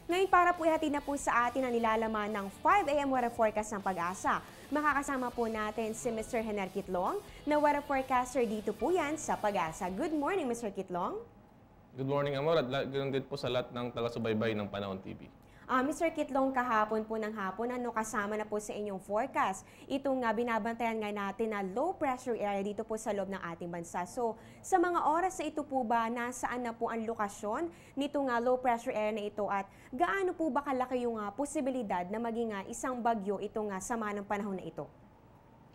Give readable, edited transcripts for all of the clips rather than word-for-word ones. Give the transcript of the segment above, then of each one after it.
Ngayon para po ihatid na po sa atin ang nilalaman ng 5 AM weather forecast ng Pag-asa. Makakasama po natin si Mr. Hener Kitlong na weather forecaster dito po yan sa Pag-asa. Good morning, Mr. Kitlong. Good morning, Amor, at ganoon din po sa lahat ng taga-subaybay ng Panahon TV. Mr. Kitlong, kahapon po ng hapon, kasama na po sa inyong forecast? Itong binabantayan nga natin na low pressure area dito po sa loob ng ating bansa. So, sa mga oras na ito po ba, nasaan na po ang lokasyon nitong low pressure area na ito at gaano po ba kalaki yung posibilidad na maging isang bagyo itong sama ng panahon na ito?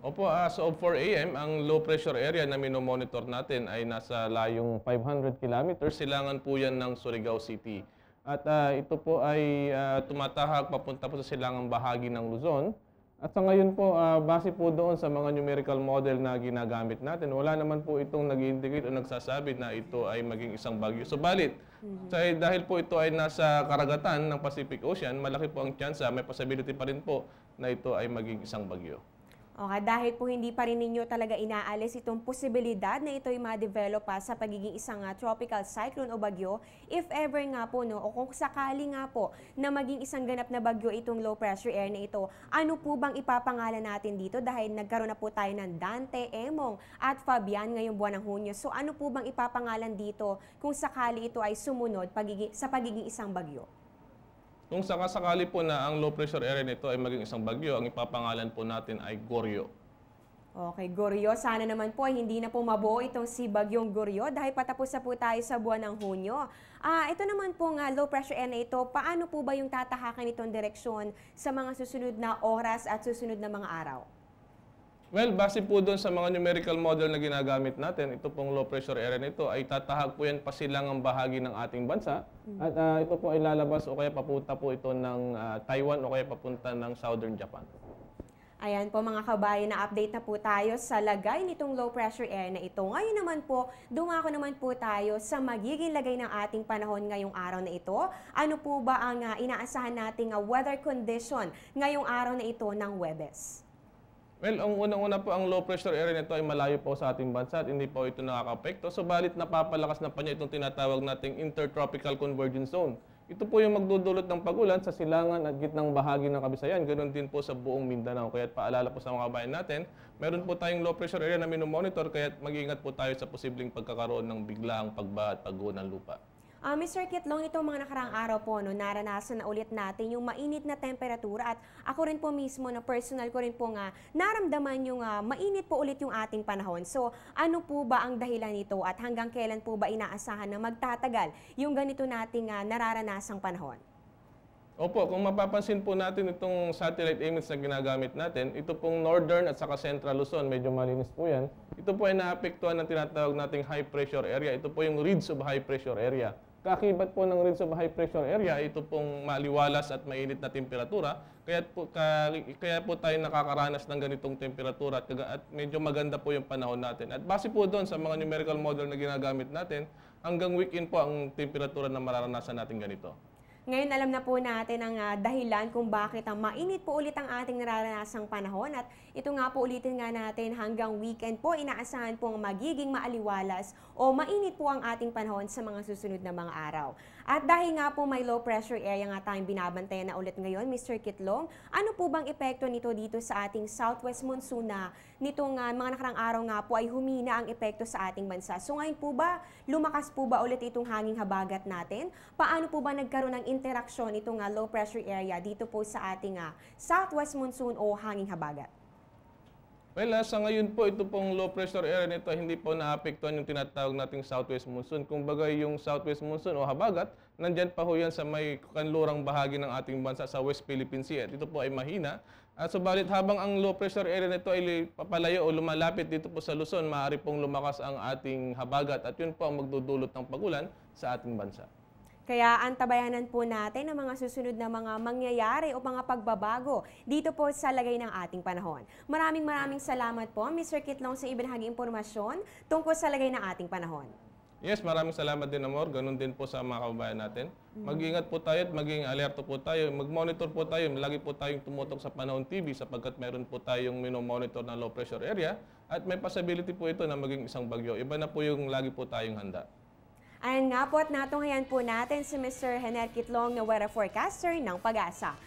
Opo, as of 4 AM, ang low pressure area na minomonitor natin ay nasa layong 500 kilometers. Silangan po yan ng Surigao City. At ito po ay tumatahak papunta po sa silangang bahagi ng Luzon. At sa ngayon po, base po doon sa mga numerical model na ginagamit natin, wala naman po itong nag-indicate o nagsasabi na ito ay maging isang bagyo. Subalit, dahil po ito ay nasa karagatan ng Pacific Ocean, malaki po ang tsansa, may possibility pa rin po na ito ay maging isang bagyo. Okay, dahil po hindi pa rin ninyo talaga inaalis itong posibilidad na ito'y ma-develop sa pagiging isang tropical cyclone o bagyo, if ever nga po, no, o kung sakali nga po na maging isang ganap na bagyo itong low pressure area na ito, ano po bang ipapangalan natin dito dahil nagkaroon na po tayo ng Dante, Emong at Fabian ngayong buwan ng Hunyo. So ano po bang ipapangalan dito kung sakali ito ay sumunod sa pagiging isang bagyo? Kung sakasakali po na ang low pressure area nito ay maging isang bagyo, ang ipapangalan po natin ay Goryo. Okay, Goryo. Sana naman po hindi na po mabuo itong si Bagyong Goryo dahil patapos na po tayo sa buwan ng Hunyo. Ito naman pong low pressure area na ito, paano po ba yung tatahakan itong direksyon sa mga susunod na oras at susunod na mga araw? Well, base po doon sa mga numerical model na ginagamit natin, ito pong low pressure area nito ay tatahak po yan pasilangang bahagi ng ating bansa. At ito po ay lalabas o kaya papunta po ito ng Taiwan o kaya papunta ng Southern Japan. Ayan po mga kabayan, na update na po tayo sa lagay nitong low pressure area na ito. Ngayon naman po, dumako naman po tayo sa magiging lagay ng ating panahon ngayong araw na ito. Ano po ba ang inaasahan nating weather condition ngayong araw na ito ng Huwebes? Well, ang unang-una po, ang low pressure area nito ay malayo po sa ating bansa at hindi po ito nakaka-apekto. Subalit napapalakas na pa niya itong tinatawag nating intertropical convergence zone. Ito po yung magdudulot ng pagulan sa silangan at gitnang bahagi ng Kabisayan. Ganoon din po sa buong Mindanao. Kaya paalala po sa mga kabayan natin, meron po tayong low pressure area na minomonitor, kaya mag-ingat po tayo sa posibleng pagkakaroon ng biglaang pagbaha at pagguho ng lupa. Mr. Kitlong, itong mga nakaraang araw po, naranasan na ulit natin yung mainit na temperatura at ako rin po mismo na personal ko rin po naramdaman yung mainit po ulit yung ating panahon. So, ano po ba ang dahilan nito at hanggang kailan po ba inaasahan na magtatagal yung ganito nating nararanasang panahon? Opo, kung mapapansin po natin itong satellite image na ginagamit natin, ito pong northern at saka central Luzon, medyo malinis po yan. Ito po ay naapektuhan ng tinatawag nating high pressure area. Ito po yung ridge of high pressure area. Kakibat po ng ridge of high pressure area, ito pong maliwalas at mainit na temperatura. Kaya po tayo nakakaranas ng ganitong temperatura at medyo maganda po yung panahon natin. At base po doon sa mga numerical model na ginagamit natin, hanggang weekend po ang temperatura na mararanasan natin ganito. Ngayon alam na po natin ang dahilan kung bakit mainit po ulit ang ating nararanasang panahon at ito nga po ulitin nga natin hanggang weekend po inaasahan pong magiging maaliwalas o mainit po ang ating panahon sa mga susunod na mga araw. At dahil nga po may low pressure area nga tayong binabantayan na ulit ngayon, Mr. Kitlong, ano po bang epekto nito dito sa ating southwest monsoon na nitong mga nakarang araw nga po ay humina ang epekto sa ating bansa? So ngayon po ba, lumakas po ba ulit itong hanging habagat natin? Paano po ba nagkaroon ng interaksyon itong low pressure area dito po sa ating southwest monsoon o hanging habagat? Well, sa ngayon po, ito pong low pressure area nito hindi po naapektuhan yung tinatawag nating southwest monsoon. Kumbaga yung southwest monsoon o habagat, nandyan pa ho yan sa may kanlurang bahagi ng ating bansa sa West Philippine Sea. At ito po ay mahina. At subalit habang ang low pressure area nito ay papalayo o lumalapit dito po sa Luzon, maaari pong lumakas ang ating habagat at yun po ang magdudulot ng pagulan sa ating bansa. Kaya antabayanan po natin ang mga susunod na mga mangyayari o mga pagbabago dito po sa lagay ng ating panahon. Maraming salamat po, Mr. Kitlong, sa ibinahaging impormasyon tungkol sa lagay ng ating panahon. Yes, maraming salamat din, Amor. Ganun din po sa mga kababayan natin. Mag-ingat po tayo at maging alerto po tayo. Mag-monitor po tayo. Lagi po tayong tumutok sa Panahon TV sapagkat meron po tayong minomonitor na low pressure area at may possibility po ito na maging isang bagyo. Iba na po yung lagi po tayong handa. Ayan nga po at natunghayan po natin si Mr. Hener Kitlong na weather forecaster ng Pag-asa.